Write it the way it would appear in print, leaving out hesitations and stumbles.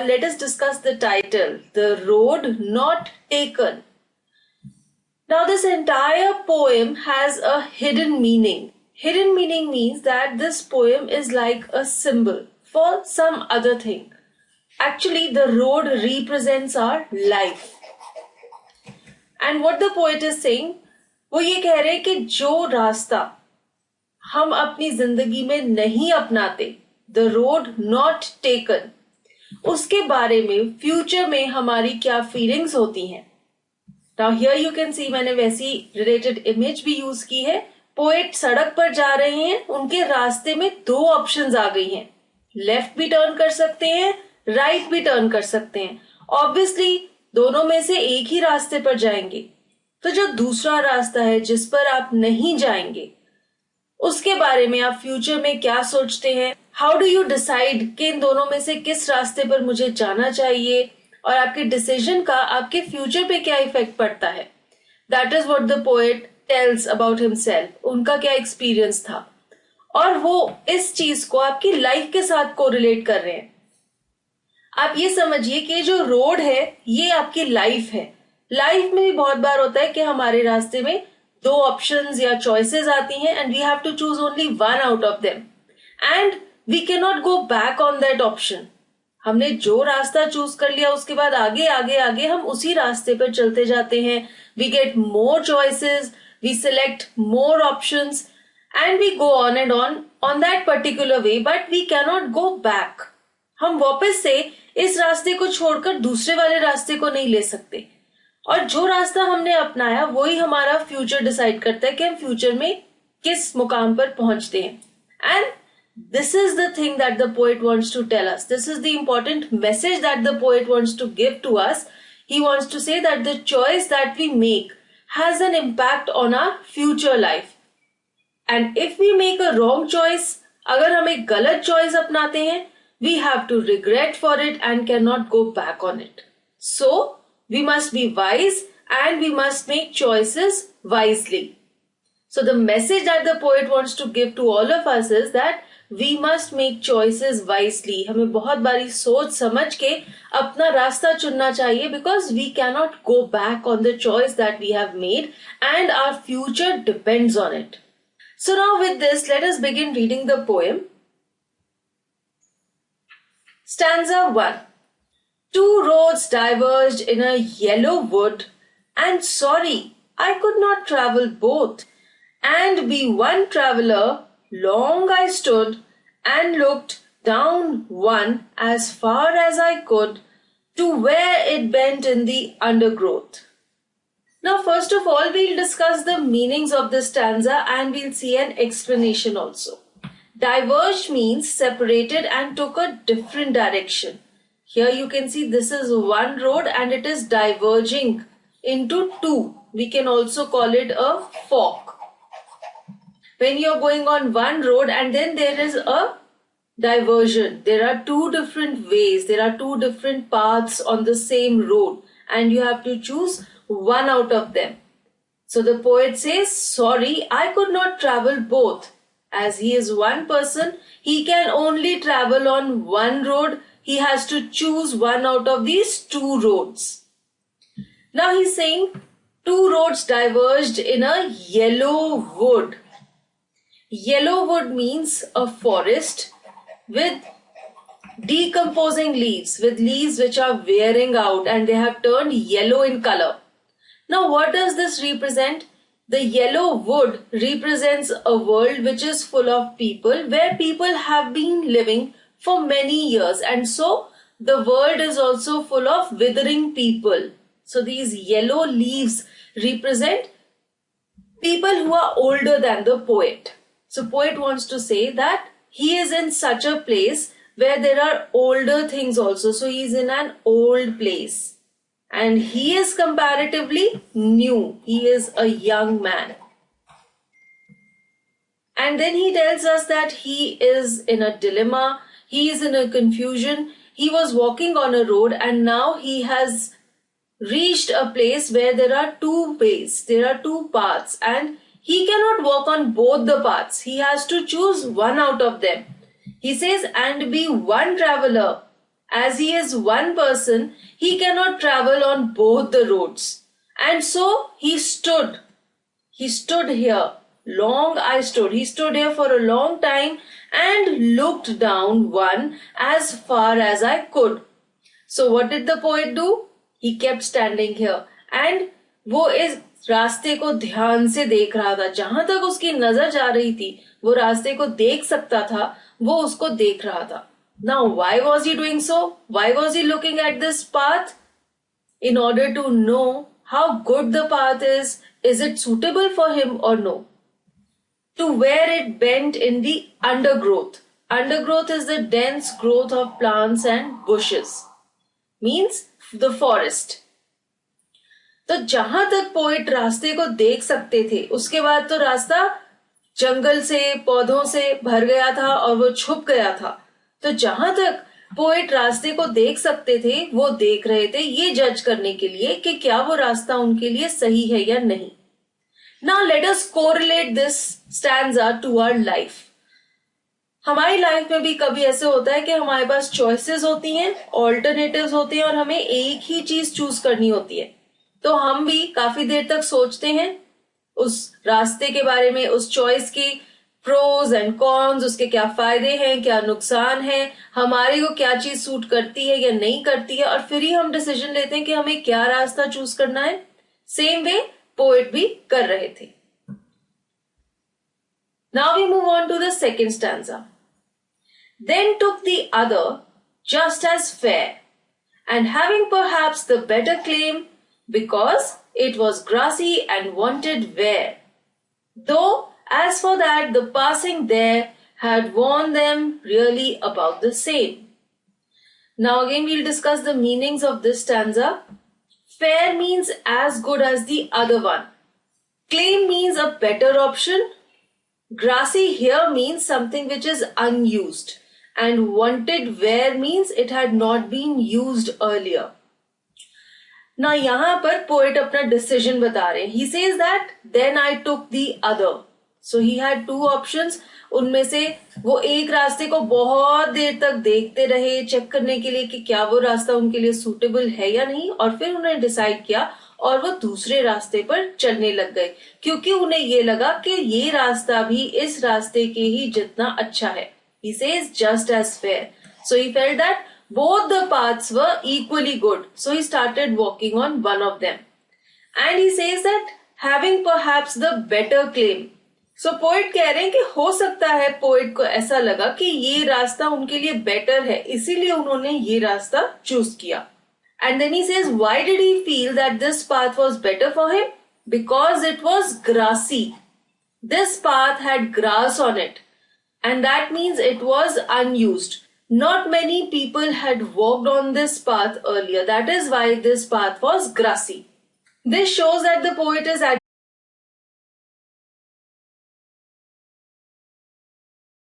Let us discuss the title, The Road Not Taken. Now, this entire poem has a hidden meaning. Hidden meaning means that this poem is like a symbol for some other thing. Actually, the road represents our life. And what the poet is saying, वो ये कह रहे हैं कि जो रास्ता हम अपनी जिंदगी में नहीं अपनाते, the road not taken, उसके बारे में फ्यूचर में हमारी क्या फीलिंग्स होती हैं. Now here you can see, मैंने वैसी रिलेटेड इमेज भी यूज की है. पोएट सड़क पर जा रहे हैं, उनके रास्ते में दो ऑप्शंस आ गई हैं. लेफ्ट भी टर्न कर सकते हैं, राइट भी टर्न कर सकते हैं. ऑब्वियसली दोनों में से एक ही रास्ते पर जाएंगे. तो जो दूसरा रास्ता है जिस पर आप नहीं जाएंगे, उसके बारे में आप फ्यूचर में क्या सोचते हैं? हाउ डू यू डिसाइड कि इन दोनों में से किस रास्ते पर मुझे जाना चाहिए, और आपके डिसीजन का आपके फ्यूचर पे क्या इफेक्ट पड़ता है? That is what the poet tells about himself. उनका क्या एक्सपीरियंस था, और वो इस चीज को आपकी लाइफ के साथ कोरिलेट कर रहे हैं. आप ये समझिए कि जो रोड है ये आपकी लाइफ है. लाइफ में भी बहुत बार होता है कि हमारे रास्ते में दो ऑप्शंस या चॉइसेस आती हैं, and we have to choose only one out of them, and we can not go back on that option. हमने जो रास्ता चूज कर लिया उसके बाद आगे आगे आगे हम उसी रास्ते पर चलते जाते हैं. We get more choices, we select more options, and we go on and on that particular way, but we can not go back. हम वापस से इस रास्ते को छोड़कर दूसरे वाले रास्ते को नहीं ले सकते. और जो रास्ता हमने अपनाया वही हमारा फ्यूचर डिसाइड करता है कि हम फ्यूचर में किस मुकाम पर पहुंचते हैं. And this is the thing that the poet wants to tell us. This is the important message that the poet wants to give to us. He wants to say that the choice that we make has an impact on our future life. And if we make a wrong choice, अगर हम एक गलत choice अपनाते हैं, we have to regret for it and cannot go back on it. So, we must be wise and we must make choices wisely. So, the message that the poet wants to give to all of us is that we must make choices wisely. हमें बहुत बारी सोच समझ के अपना रास्ता चुनना चाहिए, because we cannot go back on the choice that we have made and our future depends on it. So now with this, let us begin reading the poem. Stanza 1. Two roads diverged in a yellow wood, and sorry, I could not travel both, and be one traveler. Long I stood and looked down one as far as I could to where it bent in the undergrowth. Now, first of all, we'll discuss the meanings of this stanza and we'll see an explanation also. Diverged means separated and took a different direction. Here you can see this is one road and it is diverging into two. We can also call it a fork. When you're going on one road and then there is a diversion, there are two different ways, there are two different paths on the same road, and you have to choose one out of them. So the poet says, sorry, I could not travel both. As he is one person, he can only travel on one road. He has to choose one out of these two roads. Now he's saying two roads diverged in a yellow wood. Yellow wood means a forest with decomposing leaves, with leaves which are wearing out and they have turned yellow in color. Now what does this represent? The yellow wood represents a world which is full of people, where people have been living for many years, and so the world is also full of withering people. So these yellow leaves represent people who are older than the poet. So poet wants to say that he is in such a place where there are older things also. So he is in an old place. And he is comparatively new. He is a young man. And then he tells us that he is in a dilemma. He is in a confusion. He was walking on a road and now he has reached a place where there are two ways. There are two paths, and he cannot walk on both the paths. He has to choose one out of them. He says, and be one traveler. As he is one person, he cannot travel on both the roads. And so he stood. He stood here. Long I stood. He stood here for a long time and looked down one as far as I could. So what did the poet do? He kept standing here. And वो इस रास्ते को ध्यान से देख रहा था. जहां तक उसकी नजर जा रही थी, वो रास्ते को देख सकता था, वो उसको देख रहा था. Now, why was he doing so? Why was he looking at this path? In order to know how good the path is it suitable for him or no? To where it bent in the undergrowth. Undergrowth is the dense growth of plants and bushes. Means the forest. तो जहां तक poet रास्ते को देख सकते थे, उसके बाद तो रास्ता जंगल से, पौधों से भर गया था और वो छुप गया था. तो जहां तक पोएट रास्ते को देख सकते थे, वो देख रहे थे ये जज करने के लिए कि क्या वो रास्ता उनके लिए सही है या नहीं. Now let us correlate this stanza to our life. हमारी लाइफ में भी कभी ऐसे होता है कि हमारे पास चॉइसेस होती हैं, ऑल्टरनेटिव्स होते हैं और हमें एक ही चीज चूज करनी होती है. तो हम भी काफी देर तक सोचते हैं उस रास्ते के बारे में, उस चॉइस की प्रोज एंड कॉन्स, उसके क्या फायदे हैं, क्या नुकसान है, हमारे को क्या चीज सूट करती है या नहीं करती है, और फिर ही हम डिसीजन लेते हैं कि हमें क्या रास्ता चूज करना है. सेम वे पोएट भी कर रहे थे. Now we move on to the second stanza. Then took the other just as fair, and having perhaps the better claim, because it was grassy and wanted wear. Though, as for that, the passing there had warned them really about the same. Now again we'll discuss the meanings of this stanza. Fair means as good as the other one. Claim means a better option. Grassy here means something which is unused. And wanted where means it had not been used earlier. Now यहाँ पर poet अपना decision बता रहे हैं. He says that then I took the other. So he had two options. उनमें से वो एक रास्ते को बहुत देर तक देखते रहे, चेक करने के लिए कि क्या वो रास्ता उनके लिए सूटेबल है या नहीं, और फिर उन्होंने डिसाइड किया और वो दूसरे रास्ते पर चलने लग गए, क्योंकि उन्हें ये लगा कि ये रास्ता भी इस रास्ते के ही जितना अच्छा है. He says just as fair. So he felt that both the paths were equally good. So he started walking on one of them. And he says that having perhaps the better claim. So poet कह रहे हैं कि हो सकता है poet को ऐसा लगा कि ये रास्ता उनके लिए बेटर है, इसीलिए उन्होंने ये रास्ता चूज किया. And then he says, why did he feel that this path was better for him? Because it was grassy. This path had grass on it. And that means it was unused. Not many people had walked on this path earlier. That is why this path was grassy. This shows that the poet is